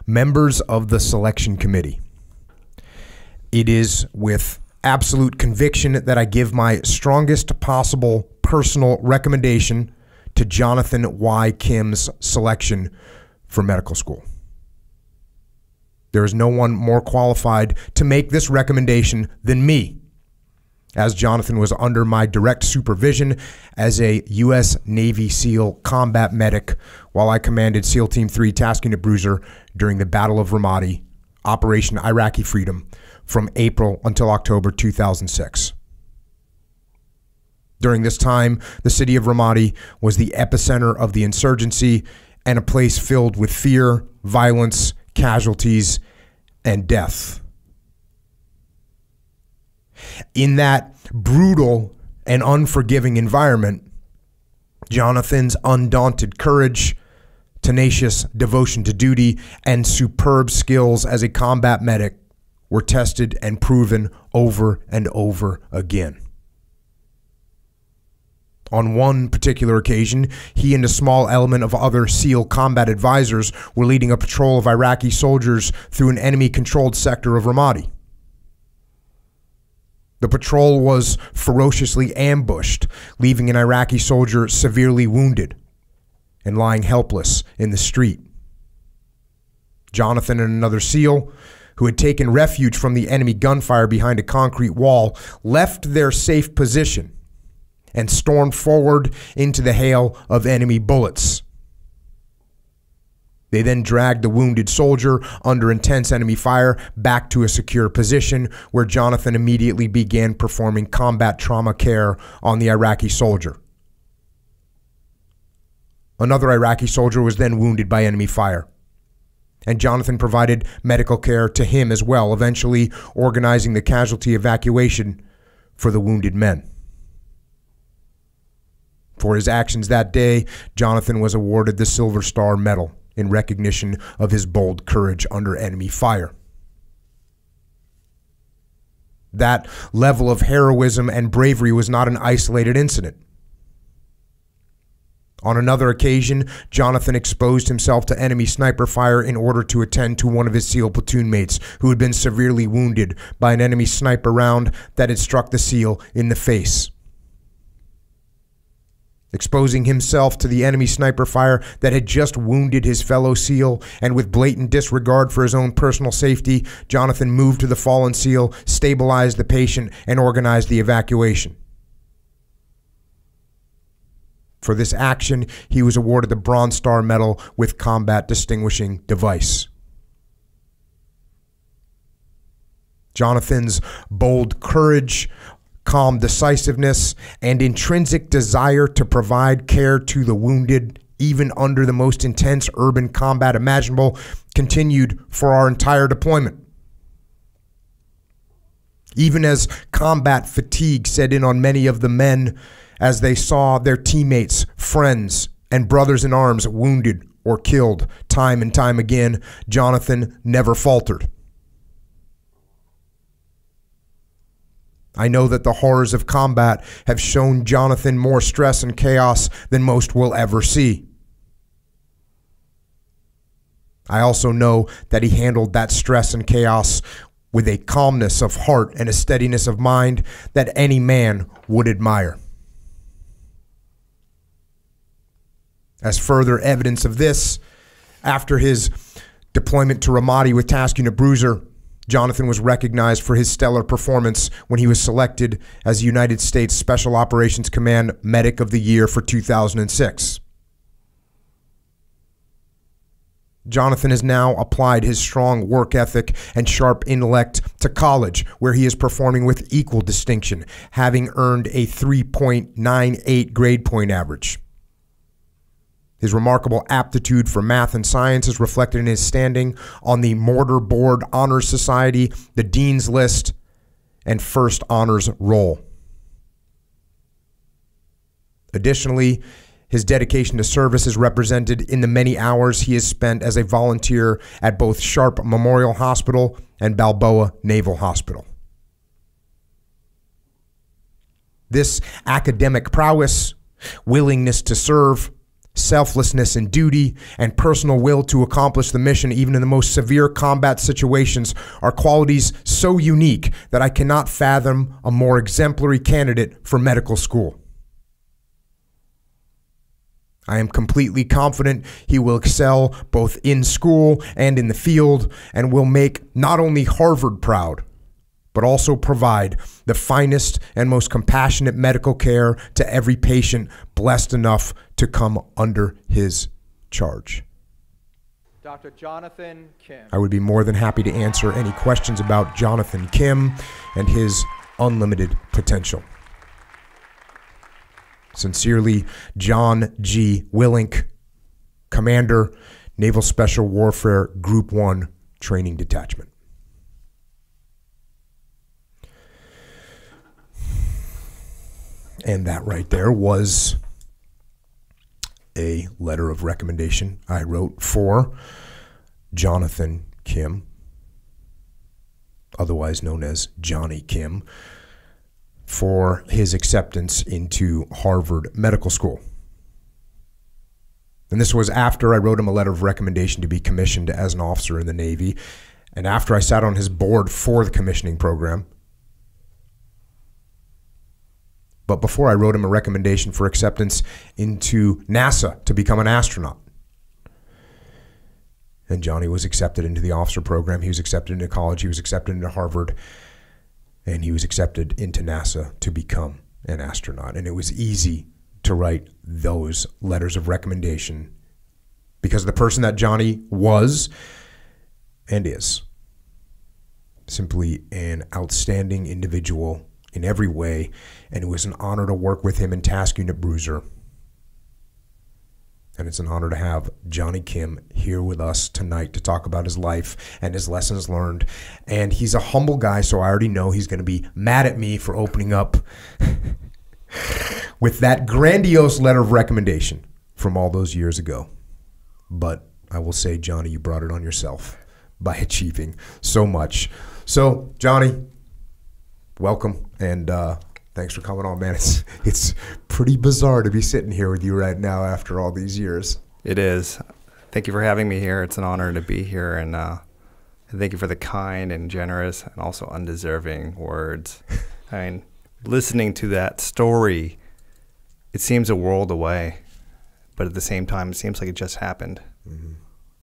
members of the selection committee, it is with absolute conviction that I give my strongest possible personal recommendation to Jonathan Y. Kim's selection for medical school. There is no one more qualified to make this recommendation than me, as Jonathan was under my direct supervision as a U.S. Navy SEAL combat medic while I commanded SEAL Team 3 Task Unit Bruiser during the Battle of Ramadi, Operation Iraqi Freedom, from April until October 2006. During this time, the city of Ramadi was the epicenter of the insurgency and a place filled with fear, violence, casualties, and death. In that brutal and unforgiving environment, Jonathan's undaunted courage, tenacious devotion to duty, and superb skills as a combat medic were tested and proven over and over again. On one particular occasion, he and a small element of other SEAL combat advisors were leading a patrol of Iraqi soldiers through an enemy-controlled sector of Ramadi. The patrol was ferociously ambushed, leaving an Iraqi soldier severely wounded and lying helpless in the street. Jonathan and another SEAL, who had taken refuge from the enemy gunfire behind a concrete wall, left their safe position and stormed forward into the hail of enemy bullets. They then dragged the wounded soldier under intense enemy fire back to a secure position where Jonathan immediately began performing combat trauma care on the Iraqi soldier. Another Iraqi soldier was then wounded by enemy fire, and Jonathan provided medical care to him as well, eventually organizing the casualty evacuation for the wounded men. For his actions that day, Jonathan was awarded the Silver Star Medal in recognition of his bold courage under enemy fire. That level of heroism and bravery was not an isolated incident. On another occasion, Jonathan exposed himself to enemy sniper fire in order to attend to one of his SEAL platoon mates who had been severely wounded by an enemy sniper round that had struck the SEAL in the face. Exposing himself to the enemy sniper fire that had just wounded his fellow SEAL, and with blatant disregard for his own personal safety, Jonathan moved to the fallen SEAL, stabilized the patient, and organized the evacuation. For this action, he was awarded the Bronze Star Medal with Combat Distinguishing Device. Jonathan's bold courage, calm decisiveness, and intrinsic desire to provide care to the wounded, even under the most intense urban combat imaginable, continued for our entire deployment. Even as combat fatigue set in on many of the men as they saw their teammates, friends, and brothers in arms wounded or killed time and time again, Jonathan never faltered. I know that the horrors of combat have shown Jonathan more stress and chaos than most will ever see. I also know that he handled that stress and chaos with a calmness of heart and a steadiness of mind that any man would admire. As further evidence of this, after his deployment to Ramadi with Task Unit Bruiser, Jonathan was recognized for his stellar performance when he was selected as United States Special Operations Command Medic of the Year for 2006. Jonathan has now applied his strong work ethic and sharp intellect to college, where he is performing with equal distinction, having earned a 3.98 grade point average. His remarkable aptitude for math and science is reflected in his standing on the Mortar Board Honors Society, the Dean's List, and First Honors Roll. Additionally, his dedication to service is represented in the many hours he has spent as a volunteer at both Sharp Memorial Hospital and Balboa Naval Hospital. This academic prowess, willingness to serve, selflessness in duty, and personal will to accomplish the mission even in the most severe combat situations are qualities so unique that I cannot fathom a more exemplary candidate for medical school. I am completely confident he will excel both in school and in the field and will make not only Harvard proud, but also provide the finest and most compassionate medical care to every patient blessed enough to come under his charge. Dr. Jonathan Kim. I would be more than happy to answer any questions about Jonathan Kim and his unlimited potential. Sincerely, John G. Willink, Commander, Naval Special Warfare Group 1 Training Detachment. And that right there was a letter of recommendation I wrote for Jonathan Kim, otherwise known as Johnny Kim, for his acceptance into Harvard Medical School. And this was after I wrote him a letter of recommendation to be commissioned as an officer in the Navy, and after I sat on his board for the commissioning program. But before I wrote him a recommendation for acceptance into NASA to become an astronaut. And Johnny was accepted into the officer program. He was accepted into college. He was accepted into Harvard. And he was accepted into NASA to become an astronaut. And it was easy to write those letters of recommendation because the person that Johnny was and is simply an outstanding individual in every way, and it was an honor to work with him in Task Unit Bruiser. And it's an honor to have Johnny Kim here with us tonight to talk about his life and his lessons learned. And he's a humble guy, so I already know he's going to be mad at me for opening up with that grandiose letter of recommendation from all those years ago. But I will say, Johnny, you brought it on yourself by achieving so much. So, Johnny, welcome, and thanks for coming on, man. It's pretty bizarre to be sitting here with you right now after all these years. It is. Thank you for having me here. It's an honor to be here, and thank you for the kind and generous and also undeserving words. I mean, listening to that story, it seems a world away, but at the same time, it seems like it just happened. Mm-hmm.